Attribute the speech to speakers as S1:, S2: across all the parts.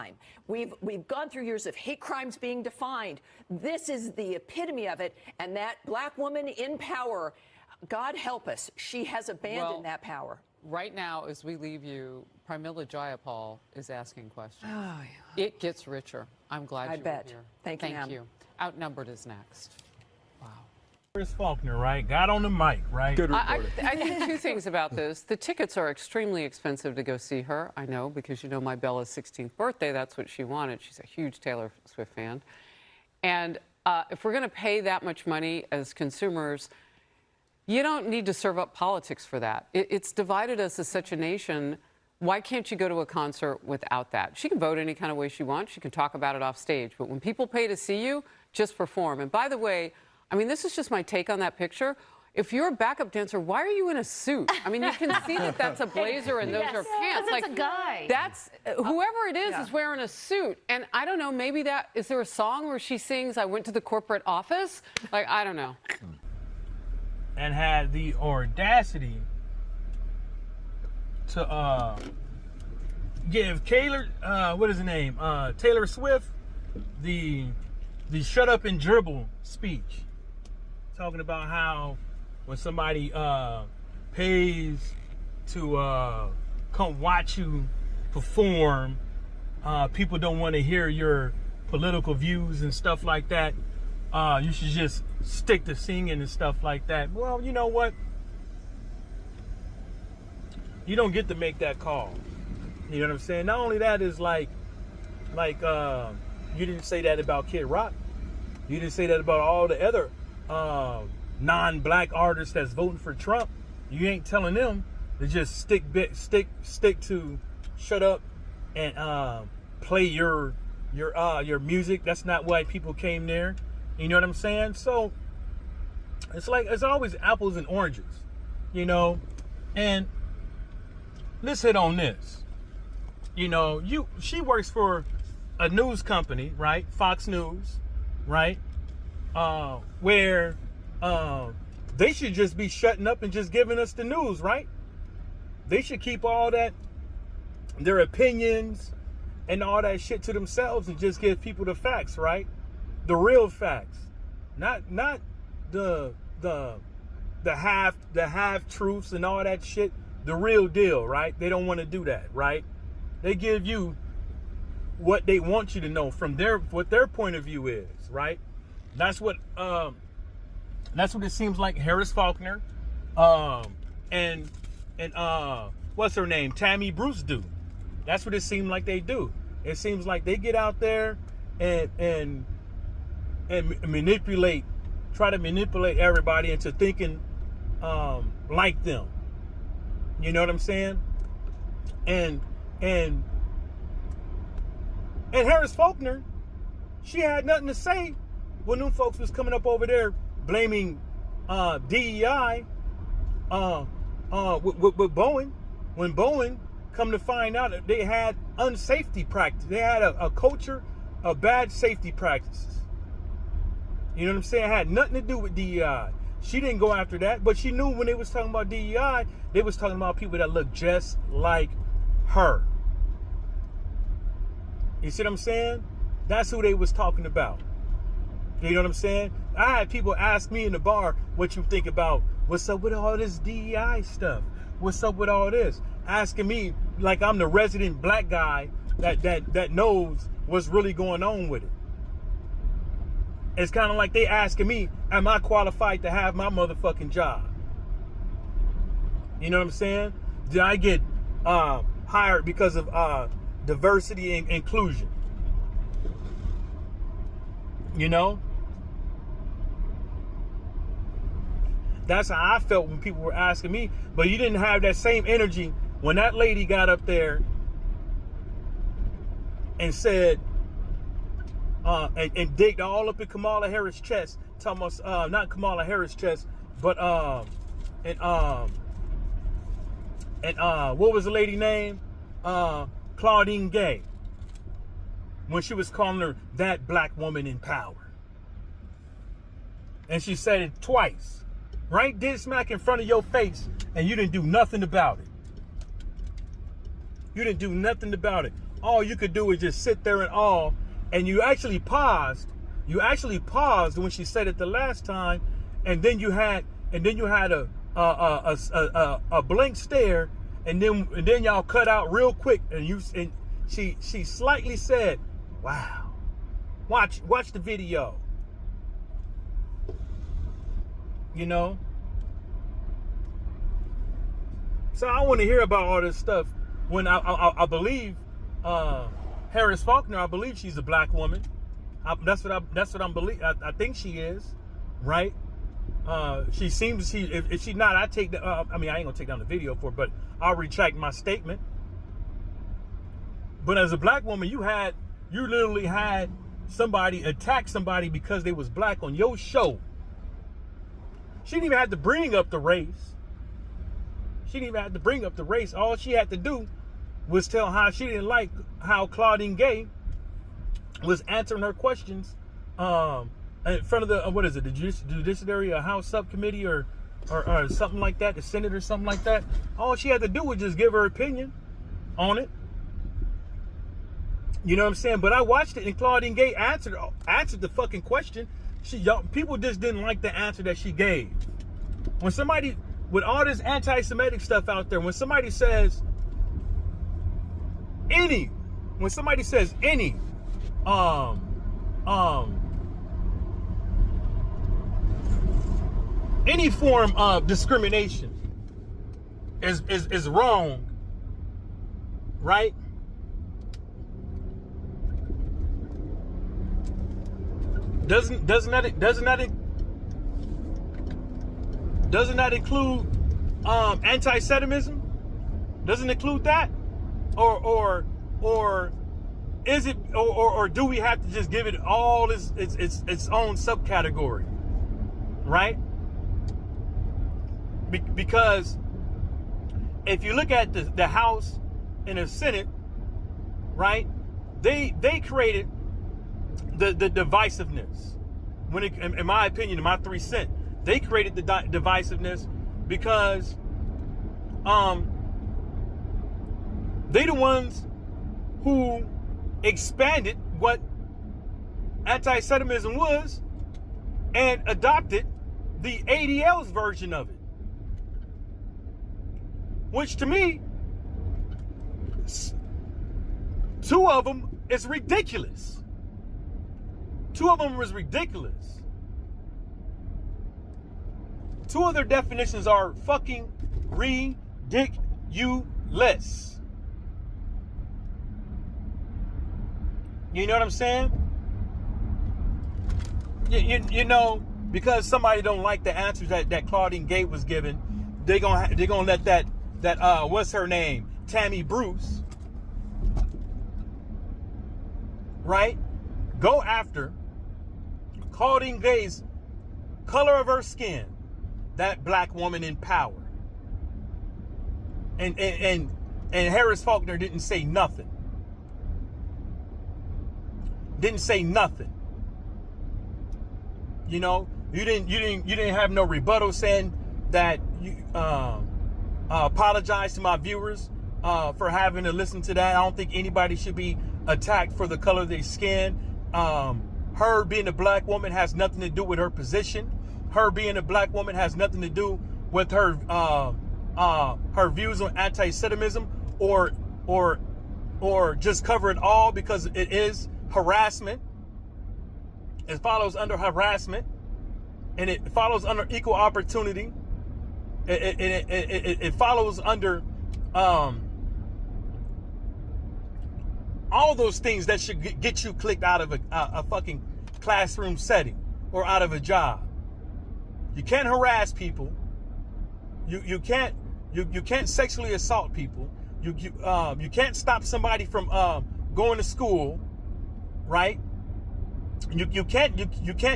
S1: time. We've gone through years of hate crimes being defined. This is the epitome of it. And that black woman in power, God help us, she has abandoned that power.
S2: Right now, as we leave you, Pramila Jayapal is asking questions.
S1: Oh, yeah.
S2: It gets richer. I'm glad you were here.
S1: Thank you, ma'am.
S2: Outnumbered is next. Wow.
S3: Chris Faulkner, right? Got on the mic, right?
S4: Good reporter.
S2: I think two things about this. The tickets are extremely expensive to go see her. I know, because you know my Bella's 16th birthday. That's what she wanted. She's a huge Taylor Swift fan. And if we're going to pay that much money as consumers, you don't need to serve up politics for that. It's divided us as such a nation. Why can't you go to a concert without that? She can vote any kind of way she wants. She can talk about it off stage. But when people pay to see you, just perform. And by the way, I mean, this is just my take on that picture. If you're a backup dancer, why are you in a suit? I mean, you can see that that's a blazer and those are pants.
S5: Like, it's a guy.
S2: That's whoever it is wearing a suit. And I don't know, maybe is there a song where she sings, I went to the corporate office? Like, I don't know.
S3: And had the audacity to give Taylor, what is his name? Taylor Swift, the shut up and dribble speech. Talking about how when somebody pays to come watch you perform, people don't want to hear your political views and stuff like that. You should just stick to singing and stuff like that. Well, you know what? You don't get to make that call. You know what I'm saying? Not only that is like you didn't say that about Kid Rock. You didn't say that about all the other non-black artists that's voting for Trump. You ain't telling them to just stick to shut up and play your music. That's not why people came there. You know what I'm saying? So it's like it's always apples and oranges, you know. And let's hit on this. You know, she works for a news company, right? Fox News, right? Where they should just be shutting up and just giving us the news, right? They should keep all that, their opinions and all that shit to themselves and just give people the facts, right? The real facts, not the half truths and all that shit. The real deal, right? They don't want to do that, right? They give you what they want you to know from what their point of view is, right? That's what it seems like Harris Faulkner, and what's her name, Tammy Bruce do. That's what it seems like they do. It seems like they get out there and try to manipulate everybody into thinking like them. You know what I'm saying? And Harris Faulkner, she had nothing to say when them folks was coming up over there blaming DEI with Boeing. When Boeing come to find out that they had unsafety practice, they had a culture of bad safety practices. You know what I'm saying? It had nothing to do with DEI. She didn't go after that, but she knew when they was talking about DEI, they was talking about people that look just like her. You see what I'm saying? That's who they was talking about. You know what I'm saying? I had people ask me in the bar what you think about what's up with all this DEI stuff. What's up with all this? Asking me like I'm the resident black guy that knows what's really going on with it. It's kind of like they asking me, am I qualified to have my motherfucking job? You know what I'm saying? Did I get hired because of diversity and inclusion? You know? That's how I felt when people were asking me. But you didn't have that same energy when that lady got up there and said, and digged all up in Kamala Harris' chest, talking about not Kamala Harris' chest, but what was the lady name? Claudine Gay. When she was calling her that black woman in power. And she said it twice. Right dead smack in front of your face, and you didn't do nothing about it. You didn't do nothing about it. all you could do is just sit there in awe, and you actually paused. You actually paused when she said it the last time, and then you had a blank stare, and then y'all cut out real quick, and she slightly said, "Wow, watch the video." You know. So I want to hear about all this stuff. When I believe Harris Faulkner, I believe she's a black woman. That's what I'm believe. I think she is, right? She seems if she's not, I take the. I mean, I ain't gonna take down the video for it, but I'll retract my statement. But as a black woman, you literally had somebody attack somebody because they was black on your show. She didn't even have to bring up the race. All she had to do was tell how she didn't like how Claudine Gay was answering her questions in front of the what is it, the Judiciary House Subcommittee or something like that, the Senate or something like that. All she had to do was just give her opinion on it. You know what I'm saying? But I watched it, and Claudine Gay answered the fucking question. People just didn't like the answer that she gave. When somebody, with all this anti-Semitic stuff out there, when somebody says any form of discrimination is wrong, right? Doesn't that include anti-Semitism? Doesn't include that, or is it, or do we have to just give it all its own subcategory, right? Because if you look at the House and the Senate, right, they created the divisiveness. When it, in my opinion, in my 3 cents, they created the divisiveness because they the ones who expanded what anti-Semitism was and adopted the ADL's version of it, which to me, 2 of them is ridiculous. 2 of them was ridiculous. 2 of their definitions are fucking ridiculous. You know what I'm saying? You know, because somebody don't like the answers that Claudine Gay was given, they're gonna let that what's her name, Tammy Bruce, right, go after Claudine Gay's color of her skin, that black woman in power. And Harris Faulkner didn't say nothing. Didn't say nothing. You know, you didn't have no rebuttal saying that you apologize to my viewers for having to listen to that. I don't think anybody should be attacked for the color of their skin. Her being a black woman has nothing to do with her position. Her being a black woman has nothing to do with her views on anti-Semitism or just cover it all because it is harassment. It follows under harassment, and it follows under equal opportunity. It follows under all those things that should get you clicked out of a fucking classroom setting or out of a job. You can't harass people. You can't sexually assault people. You can't stop somebody from going to school, right? You can't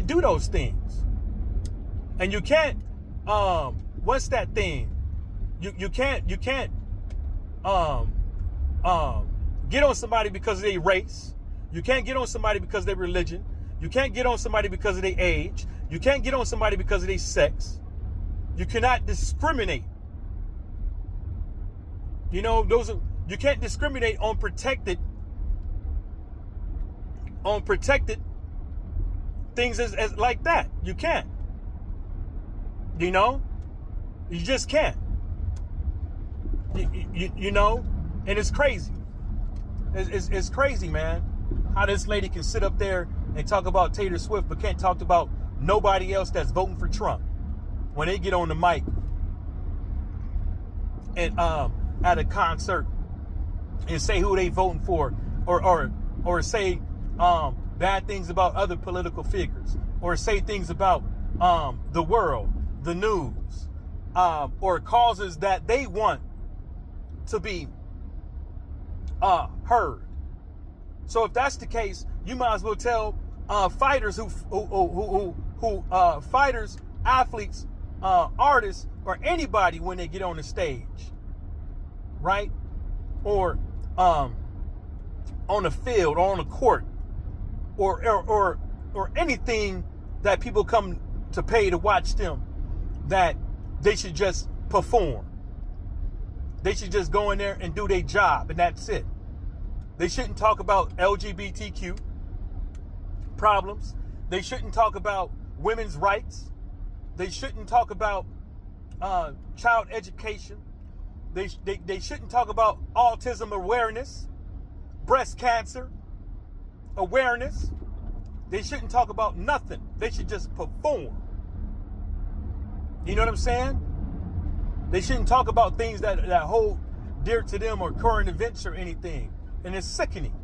S3: do those things. And you can't what's that thing? You can't get on somebody because of their race. You can't get on somebody because of their religion. You can't get on somebody because of their age. You can't get on somebody because of their sex. You cannot discriminate. You know, you can't discriminate on protected on protected things as like that. You can't. You know? You just can't. You know? And it's crazy. It's crazy, man. How this lady can sit up there and talk about Taylor Swift, but can't talk about nobody else that's voting for Trump when they get on the mic and at a concert and say who they voting for, or say bad things about other political figures, or say things about the world, the news, or causes that they want to be heard. So if that's the case, you might as well tell fighters fighters, athletes, artists, or anybody when they get on the stage, right? Or on the field, or on the court, or anything that people come to pay to watch them, that they should just perform. They should just go in there and do their job, and that's it. They shouldn't talk about LGBTQ problems. They shouldn't talk about women's rights. They shouldn't talk about child education. They shouldn't talk about autism awareness, breast cancer awareness. They shouldn't talk about nothing. They should just perform. You know what I'm saying? They shouldn't talk about things that hold dear to them, or current events or anything. And it's sickening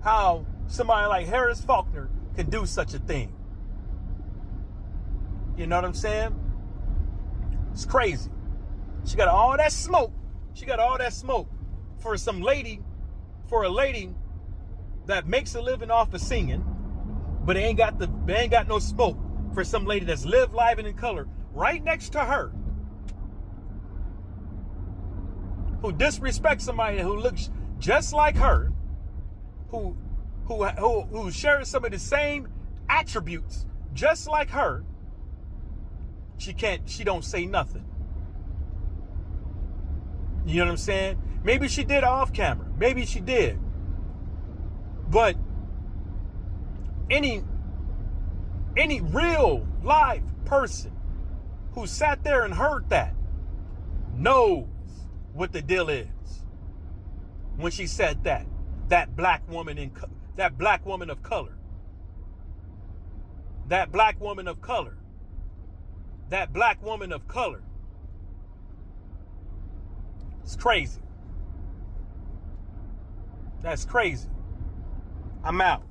S3: how somebody like Harris Faulkner can do such a thing. You know what I'm saying? It's crazy. She got all that smoke. She got all that smoke for a lady that makes a living off of singing, but they ain't got no smoke for some lady that's lived life and in color right next to her, who disrespects somebody who looks just like her, who shares some of the same attributes just like her. She don't say nothing. You know what I'm saying? Maybe she did off camera. Maybe she did. But any real live person who sat there and heard that knows what the deal is when she said that black woman of color, that black woman of color, that black woman of color. It's crazy. That's crazy. I'm out.